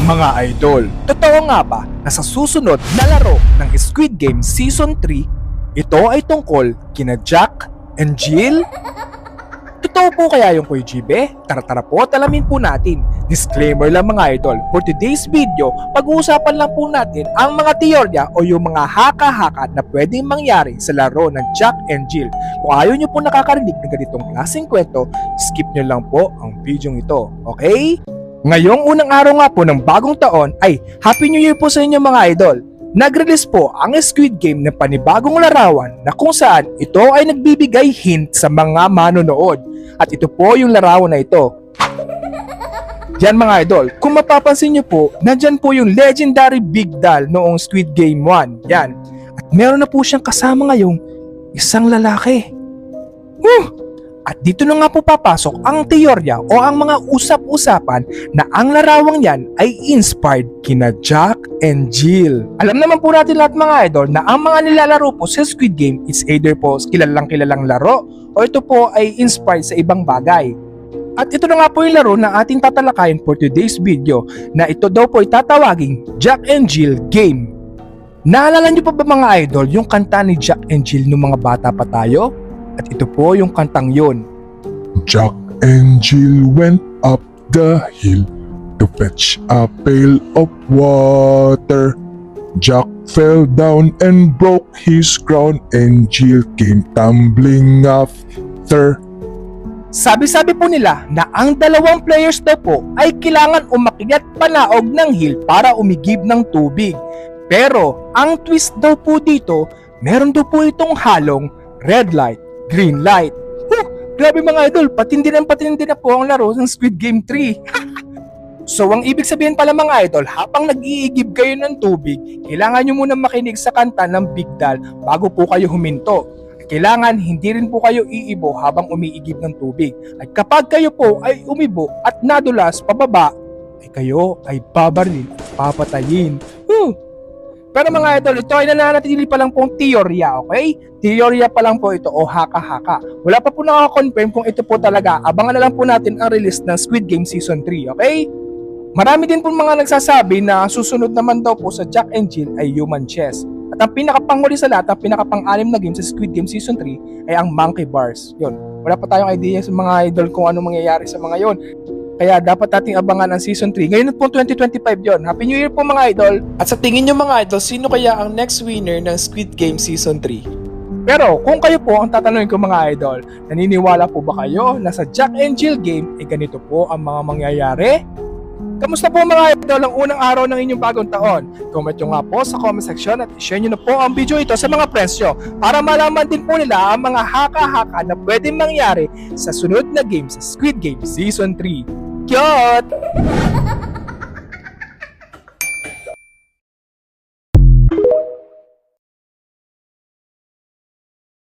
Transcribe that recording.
Mga idol, totoo nga ba na sa susunod na laro ng Squid Game Season 3, ito ay tungkol kina Jack and Jill? Totoo po kaya yung Kuya Jibe? Tara po at alamin po natin. Disclaimer lang mga idol, for today's video, pag-uusapan lang po natin ang mga teorya o yung mga haka-haka na pwedeng mangyari sa laro ng Jack and Jill. Kung ayaw nyo po nakakarinig ng ganitong klaseng kwento, skip nyo lang po ang video ito, okay? Ngayong unang araw nga po ng bagong taon ay Happy New Year po sa inyo mga idol. Nag-release po ang Squid Game na panibagong larawan na kung saan ito ay nagbibigay hint sa mga manonood. At ito po yung larawan na ito. Yan mga idol, kung mapapansin nyo po, nandyan po yung legendary Big Doll noong Squid Game 1. Yan. At meron na po siyang kasama ngayong isang lalaki. At dito na nga po papasok ang teorya o ang mga usap-usapan na ang larawang yan ay inspired kina Jack and Jill. Alam naman po natin lahat mga idol na ang mga nilalaro po sa Squid Game is either po kilalang laro o ito po ay inspired sa ibang bagay. At ito na nga po yung laro na ating tatalakayin for today's video na ito daw po ay tatawaging Jack and Jill Game. Naalala niyo pa ba mga idol yung kanta ni Jack and Jill nung mga bata pa tayo? At ito po yung kantang yun. Jack and Jill went up the hill to fetch a pail of water. Jack fell down and broke his crown and Jill came tumbling after. Sabi-sabi po nila na ang dalawang players daw po ay kailangan umakyat panaog ng hill para umigib ng tubig. Pero ang twist daw po dito, meron daw po itong halong red light, green light. Grabe mga idol, patindi na po ang laro ng Squid Game 3. So ang ibig sabihin pala mga idol, habang nag-iigib kayo ng tubig, kailangan nyo muna makinig sa kanta ng Big Doll bago po kayo huminto. Kailangan hindi rin po kayo iibo habang umiigib ng tubig. At kapag kayo po ay umibo at nadulas pababa, ay kayo ay babarilin at papatayin. Pero mga idol, ito ay nananatili pa lang pong teorya, okay? Teorya pa lang po ito o haka-haka. Wala pa po nakakonfirm kung ito po talaga. Abangan na lang po natin ang release ng Squid Game Season 3, okay? Marami din po mga nagsasabi na ang susunod naman daw po sa Jack and Jill ay Human Chess. At ang pinakapanghuli sa lahat, ang pinakapang-anim na game sa Squid Game Season 3 ay ang Monkey Bars. Yun, wala pa tayong idea sa mga idol kung ano mangyayari sa mga yon. Kaya dapat nating abangan ang Season 3. Ngayon po 2025 yon. Happy New Year po mga idol. At sa tingin nyo mga idol, sino kaya ang next winner ng Squid Game Season 3? Pero kung kayo po ang tatanungin ko mga idol, naniniwala po ba kayo na sa Jack and Jill game ay ganito po ang mga mangyayari? Kamusta po mga idol ang unang araw ng inyong bagong taon? Comment nyo nga po sa comment section at share nyo na po ang video ito sa mga friends nyo para malaman din po nila ang mga haka-haka na pwedeng mangyari sa sunod na game sa Squid Game Season 3. Cute!